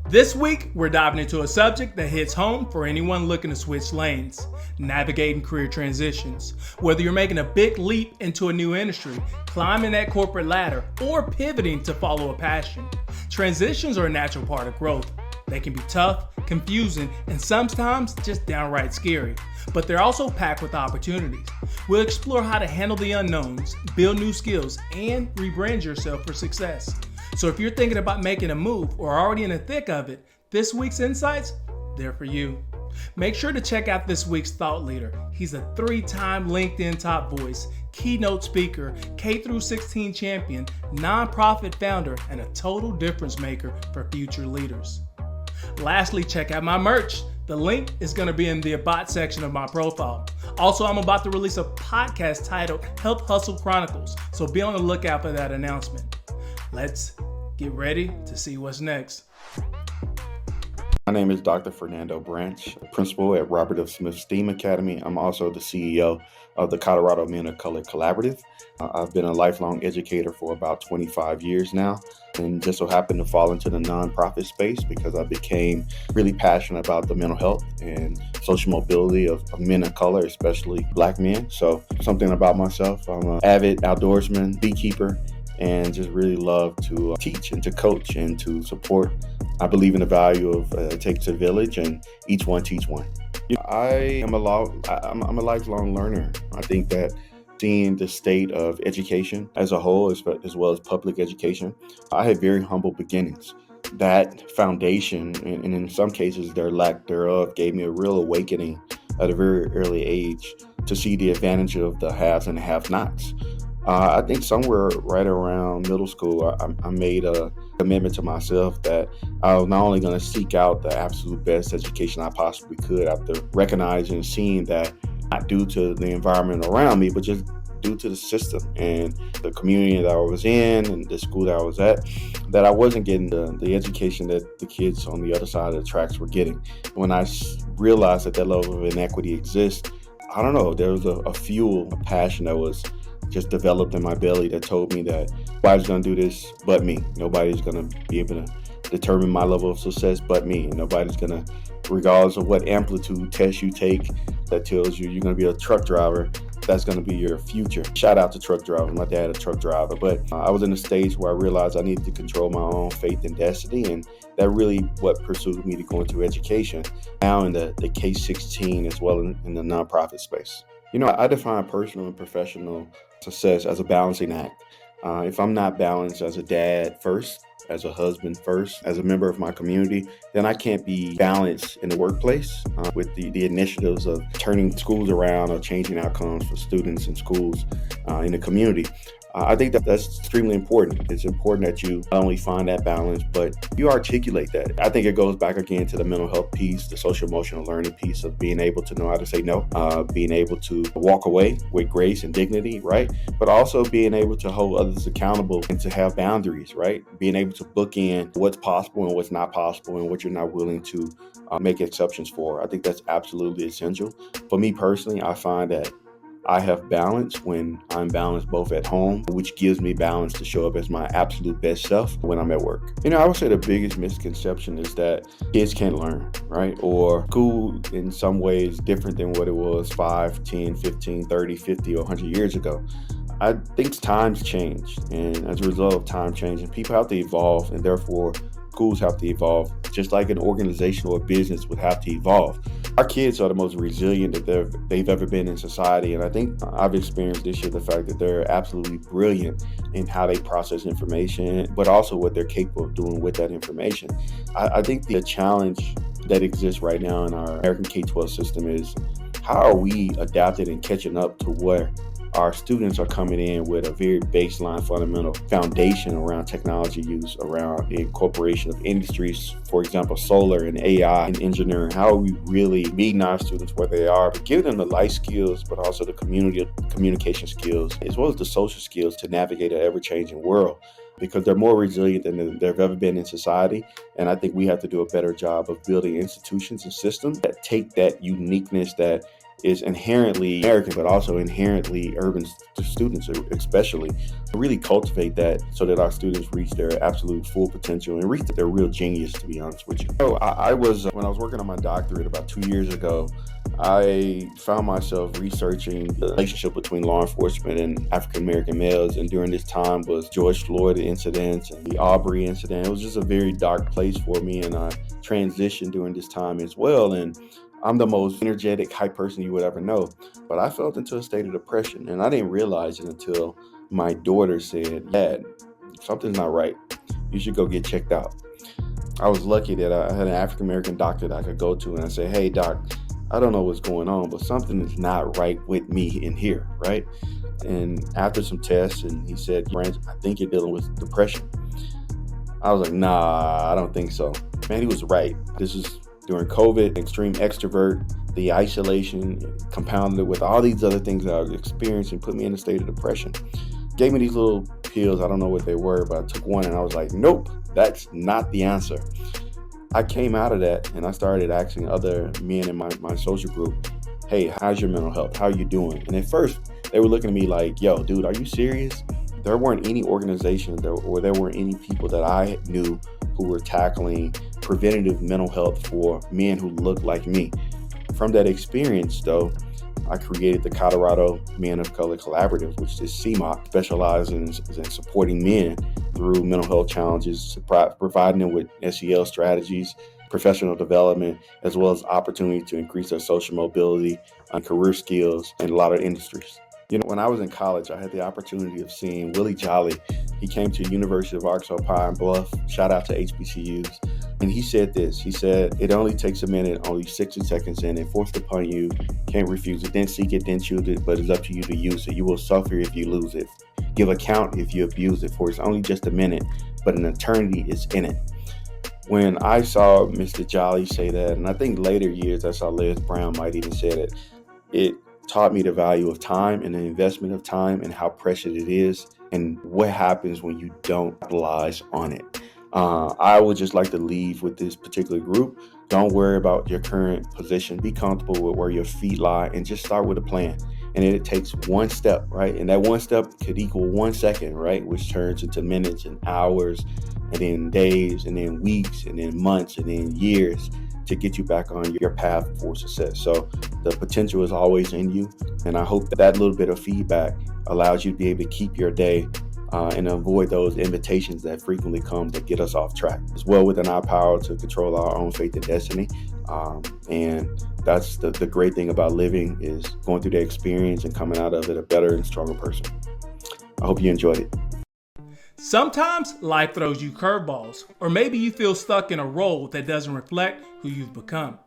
This week, we're diving into a subject that hits home for anyone looking to switch lanes: navigating career transitions. Whether you're making a big leap into a new industry, climbing that corporate ladder, or pivoting to follow a passion, transitions are a natural part of growth. They can be tough, confusing, and sometimes just downright scary, but they're also packed with opportunities. We'll explore how to handle the unknowns, build new skills, and rebrand yourself for success. So if you're thinking about making a move or already in the thick of it, this week's insights, they're for you. Make sure to check out this week's thought leader. He's a 3-time LinkedIn top voice, keynote speaker, K-16 champion, nonprofit founder, and a total difference maker for future leaders. Lastly, check out my merch. The link is going to be in the About section of my profile. Also, I'm about to release a podcast titled Health Hustle Chronicles, so be on the lookout for that announcement. Let's get ready to see what's next. My name is Dr. Fernando Branch, principal at Robert F. Smith STEAM Academy. I'm also the CEO of the Colorado Men of Color Collaborative. I've been a lifelong educator for about 25 years now, and just so happened to fall into the nonprofit space because I became really passionate about the mental health and social mobility of men of color, especially Black men. So something about myself, I'm an avid outdoorsman, beekeeper, and just really love to teach and to coach and to support. I believe in the value of it takes a village and each one teach one. I'm a lifelong learner. I think that seeing the state of education as a whole, as well as public education, I had very humble beginnings. That foundation, and in some cases their lack thereof, gave me a real awakening at a very early age to see the advantage of the haves and the have-nots. I think somewhere right around middle school, I made a commitment to myself that I was not only going to seek out the absolute best education I possibly could after recognizing and seeing that not due to the environment around me, but just due to the system and the community that I was in and the school that I was at, that I wasn't getting the education that the kids on the other side of the tracks were getting. When I realized that level of inequity exists, I don't know, there was a fuel, a passion that was just developed in my belly that told me that nobody's going to do this but me. Nobody's going to be able to determine my level of success but me. And nobody's going to, regardless of what amplitude test you take that tells you you're going to be a truck driver, that's going to be your future. Shout out to truck drivers. My dad, a truck driver. But I was in a stage where I realized I needed to control my own fate and destiny. And that really what pursued me to go into education, now in the K-16 as well in the nonprofit space. I define personal and professional success as a balancing act. If I'm not balanced as a dad first, as a husband first, as a member of my community, then I can't be balanced in the workplace with the initiatives of turning schools around or changing outcomes for students and schools in the community. I think that's extremely important. It's important that you not only find that balance, but you articulate that. I think it goes back again to the mental health piece, the social emotional learning piece of being able to know how to say no, being able to walk away with grace and dignity, right? But also being able to hold others accountable and to have boundaries, right? Being able to book in what's possible and what's not possible and what you're not willing to make exceptions for. I think that's absolutely essential. For me personally, I find that I have balance when I'm balanced both at home, which gives me balance to show up as my absolute best self when I'm at work. I would say the biggest misconception is that kids can't learn, right? Or school in some ways different than what it was 5, 10, 15, 30, 50, or 100 years ago. I think times change, and as a result of time changing, people have to evolve, and therefore schools have to evolve, just like an organization or a business would have to evolve. Our kids are the most resilient that they've ever been in society, and I think I've experienced this year the fact that they're absolutely brilliant in how they process information, but also what they're capable of doing with that information. I think the challenge that exists right now in our American K-12 system is how are we adapting and catching up to where our students are coming in with a very baseline fundamental foundation around technology use, around the incorporation of industries, for example, solar and AI and engineering. How are we really meeting our students where they are, but giving them the life skills, but also the communication skills, as well as the social skills to navigate an ever-changing world, because they're more resilient than they've ever been in society. And I think we have to do a better job of building institutions and systems that take that uniqueness that is inherently American, but also inherently urban students, especially. Really cultivate that so that our students reach their absolute full potential and reach their real genius, to be honest with you. So when I was working on my doctorate about 2 years ago, I found myself researching the relationship between law enforcement and African American males. And during this time was George Floyd incidents and the Aubrey incident. It was just a very dark place for me, and I transitioned during this time as well. And I'm the most energetic, hype person you would ever know. But I felt into a state of depression, and I didn't realize it until my daughter said, "Dad, something's not right. You should go get checked out." I was lucky that I had an African American doctor that I could go to, and I said, "Hey, doc, I don't know what's going on, but something is not right with me in here," right? And after some tests, and he said, "Branch, I think you're dealing with depression." I was like, "Nah, I don't think so." Man, he was right. This is during COVID, extreme extrovert, the isolation compounded with all these other things that I was experiencing put me in a state of depression. Gave me these little pills. I don't know what they were, but I took one and I was like, nope, that's not the answer. I came out of that and I started asking other men in my social group, "Hey, how's your mental health? How are you doing?" And at first they were looking at me like, "Yo, dude, are you serious?" There weren't any organizations or there weren't any people that I knew who were tackling preventative mental health for men who looked like me. From that experience, though, I created the Colorado Men of Color Collaborative, which is CMOC, specializes in supporting men through mental health challenges, providing them with SEL strategies, professional development, as well as opportunity to increase their social mobility and career skills in a lot of industries. You know, when I was in college, I had the opportunity of seeing Willie Jolly. He came to University of Arkansas Pine Bluff. Shout out to HBCUs. And he said this. He said, "It only takes a minute, only 60 seconds, and enforced upon you. Can't refuse it. Then seek it, then choose it. But it's up to you to use it. You will suffer if you lose it. Give account if you abuse it. For it's only just a minute, but an eternity is in it." When I saw Mr. Jolly say that, and I think later years I saw Les Brown might even said it, it taught me the value of time and the investment of time and how precious it is and what happens when you don't capitalize on it. I would just like to leave with this particular group. Don't worry about your current position. Be comfortable with where your feet lie and just start with a plan. And it takes one step, right? And that one step could equal 1 second, right? Which turns into minutes and hours and then days and then weeks and then months and then years to get you back on your path for success. So the potential is always in you. And I hope that little bit of feedback allows you to be able to keep your day and avoid those invitations that frequently come that get us off track. It's well within our power to control our own fate and destiny. And that's the great thing about living, is going through the experience and coming out of it a better and stronger person. I hope you enjoyed it. Sometimes life throws you curveballs, or maybe you feel stuck in a role that doesn't reflect who you've become.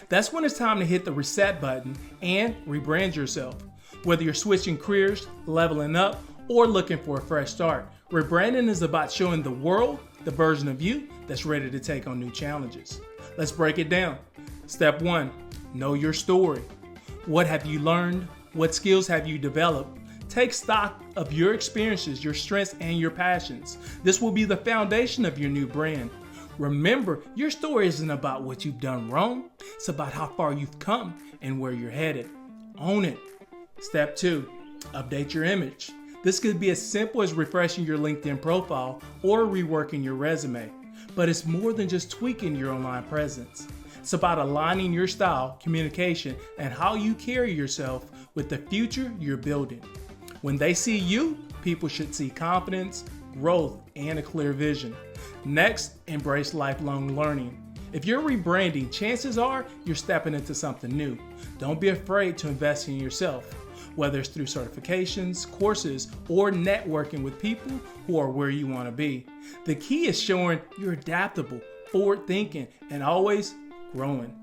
That's when it's time to hit the reset button and rebrand yourself. Whether you're switching careers, leveling up, or looking for a fresh start, rebranding is about showing the world the version of you that's ready to take on new challenges. Let's break it down. Step 1, know your story. What have you learned? What skills have you developed? Take stock of your experiences, your strengths, and your passions. This will be the foundation of your new brand. Remember, your story isn't about what you've done wrong. It's about how far you've come and where you're headed. Own it. Step 2, update your image. This could be as simple as refreshing your LinkedIn profile or reworking your resume. But it's more than just tweaking your online presence. It's about aligning your style, communication, and how you carry yourself with the future you're building. When they see you, people should see confidence, growth, and a clear vision. Next, embrace lifelong learning. If you're rebranding, chances are you're stepping into something new. Don't be afraid to invest in yourself, whether it's through certifications, courses, or networking with people who are where you want to be. The key is showing you're adaptable, forward-thinking, and always growing.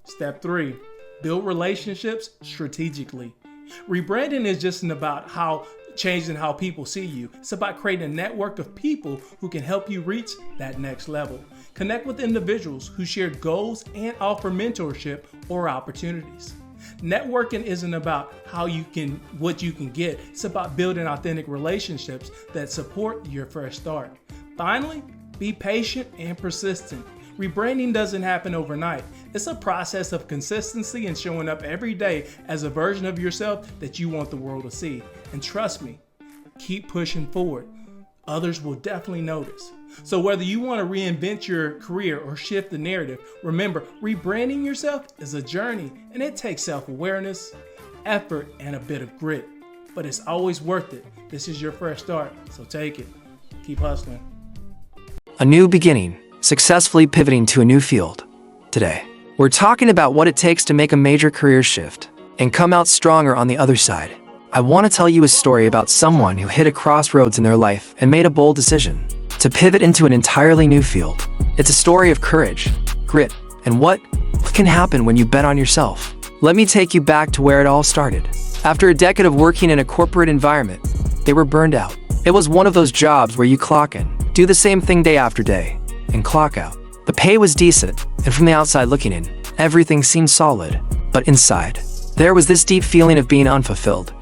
Step 3, build relationships strategically. Rebranding is just about changing how people see you. It's about creating a network of people who can help you reach that next level. Connect with individuals who share goals and offer mentorship or opportunities. Networking isn't about what you can get. It's about building authentic relationships that support your fresh start. Finally, be patient and persistent. Rebranding doesn't happen overnight. It's a process of consistency and showing up every day as a version of yourself that you want the world to see. And trust me, keep pushing forward. Others will definitely notice. So whether you want to reinvent your career or shift the narrative, remember, rebranding yourself is a journey and it takes self-awareness, effort, and a bit of grit. But it's always worth it. This is your fresh start, so take it. Keep hustling. A new beginning, successfully pivoting to a new field. Today, we're talking about what it takes to make a major career shift and come out stronger on the other side. I want to tell you a story about someone who hit a crossroads in their life and made a bold decision to pivot into an entirely new field. It's a story of courage, grit, and what can happen when you bet on yourself. Let me take you back to where it all started. After a decade of working in a corporate environment, they were burned out. It was one of those jobs where you clock in, do the same thing day after day, and clock out. The pay was decent, and from the outside looking in, everything seemed solid. But inside, there was this deep feeling of being unfulfilled,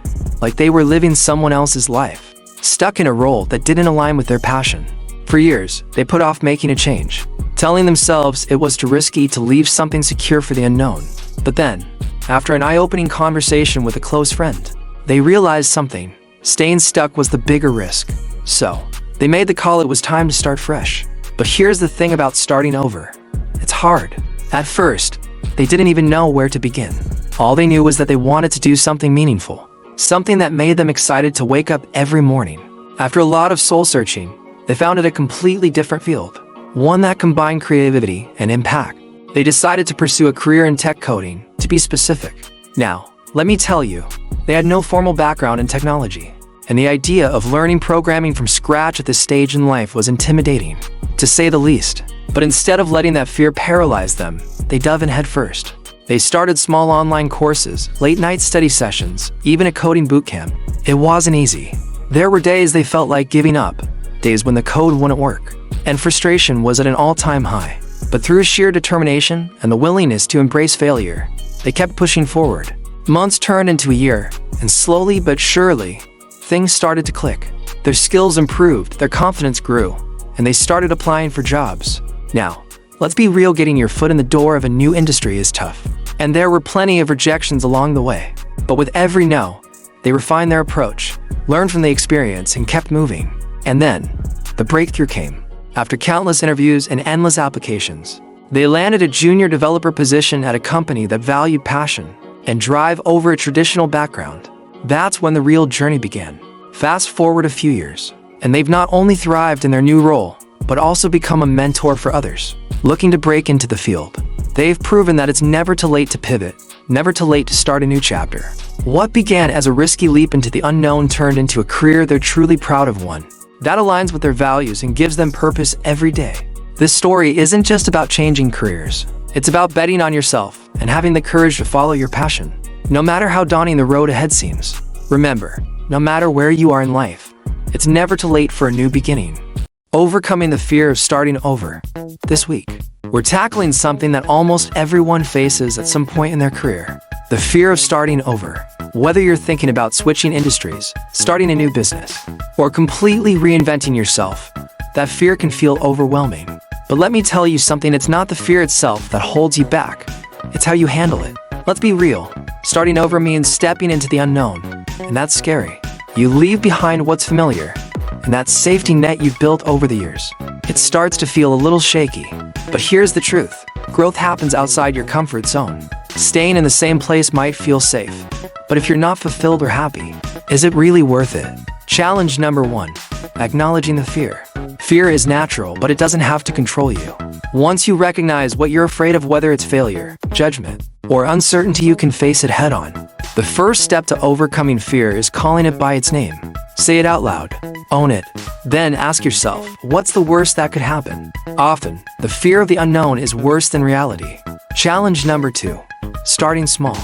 like they were living someone else's life, stuck in a role that didn't align with their passion. For years, they put off making a change, telling themselves it was too risky to leave something secure for the unknown. But then, after an eye-opening conversation with a close friend, they realized something. Staying stuck was the bigger risk. So, they made the call. It was time to start fresh. But here's the thing about starting over. It's hard. At first, they didn't even know where to begin. All they knew was that they wanted to do something meaningful, something that made them excited to wake up every morning. After a lot of soul-searching, they found it a completely different field, one that combined creativity and impact. They decided to pursue a career in tech coding, to be specific. Now, let me tell you, they had no formal background in technology, and the idea of learning programming from scratch at this stage in life was intimidating, to say the least. But instead of letting that fear paralyze them, they dove in headfirst. They started small online courses, late-night study sessions, even a coding bootcamp. It wasn't easy. There were days they felt like giving up, days when the code wouldn't work, and frustration was at an all-time high. But through sheer determination and the willingness to embrace failure, they kept pushing forward. Months turned into a year, and slowly but surely, things started to click. Their skills improved, their confidence grew, and they started applying for jobs. Now, let's be real, getting your foot in the door of a new industry is tough. And there were plenty of rejections along the way. But with every no, they refined their approach, learned from the experience, and kept moving. And then, the breakthrough came. After countless interviews and endless applications, they landed a junior developer position at a company that valued passion and drive over a traditional background. That's when the real journey began. Fast forward a few years, and they've not only thrived in their new role, but also become a mentor for others looking to break into the field. They've proven that it's never too late to pivot, never too late to start a new chapter. What began as a risky leap into the unknown turned into a career they're truly proud of, one that aligns with their values and gives them purpose every day. This story isn't just about changing careers. It's about betting on yourself and having the courage to follow your passion, no matter how daunting the road ahead seems. Remember, no matter where you are in life, it's never too late for a new beginning. Overcoming the fear of starting over. This week, we're tackling something that almost everyone faces at some point in their career: the fear of starting over. Whether you're thinking about switching industries, starting a new business, or completely reinventing yourself, that fear can feel overwhelming. But let me tell you something, it's not the fear itself that holds you back. It's how you handle it. Let's be real. Starting over means stepping into the unknown, and that's scary. You leave behind what's familiar, and that safety net you've built over the years. It starts to feel a little shaky. But here's the truth. Growth happens outside your comfort zone. Staying in the same place might feel safe, but if you're not fulfilled or happy, is it really worth it? Challenge number 1. Acknowledging the fear. Fear is natural, but it doesn't have to control you. Once you recognize what you're afraid of, whether it's failure, judgment, or uncertainty, you can face it head on. The first step to overcoming fear is calling it by its name. Say it out loud. Own it. Then ask yourself, what's the worst that could happen? Often, the fear of the unknown is worse than reality. Challenge number 2. Starting small.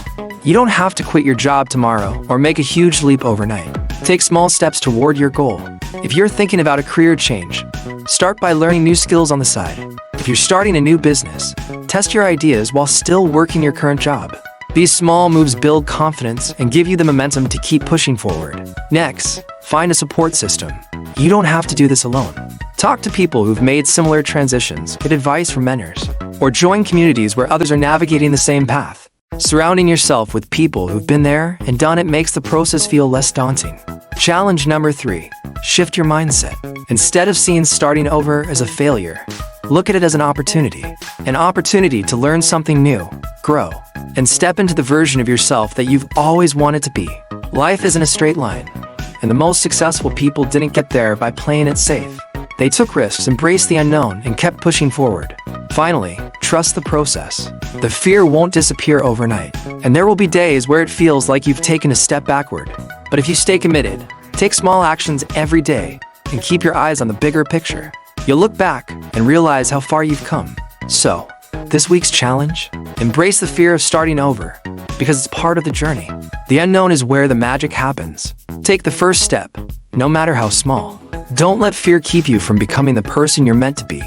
You don't have to quit your job tomorrow or make a huge leap overnight. Take small steps toward your goal. If you're thinking about a career change, start by learning new skills on the side. If you're starting a new business, test your ideas while still working your current job. These small moves build confidence and give you the momentum to keep pushing forward. Next, find a support system. You don't have to do this alone. Talk to people who've made similar transitions, get advice from mentors, or join communities where others are navigating the same path. Surrounding yourself with people who've been there and done it makes the process feel less daunting. Challenge number 3. Shift your mindset. Instead of seeing starting over as a failure, look at it as an opportunity. An opportunity to learn something new, grow, and step into the version of yourself that you've always wanted to be. Life isn't a straight line, and the most successful people didn't get there by playing it safe. They took risks, embraced the unknown, and kept pushing forward. Finally, trust the process. The fear won't disappear overnight, and there will be days where it feels like you've taken a step backward. But if you stay committed, take small actions every day, and keep your eyes on the bigger picture, you'll look back and realize how far you've come. So, this week's challenge? Embrace the fear of starting over, because it's part of the journey. The unknown is where the magic happens. Take the first step, no matter how small. Don't let fear keep you from becoming the person you're meant to be.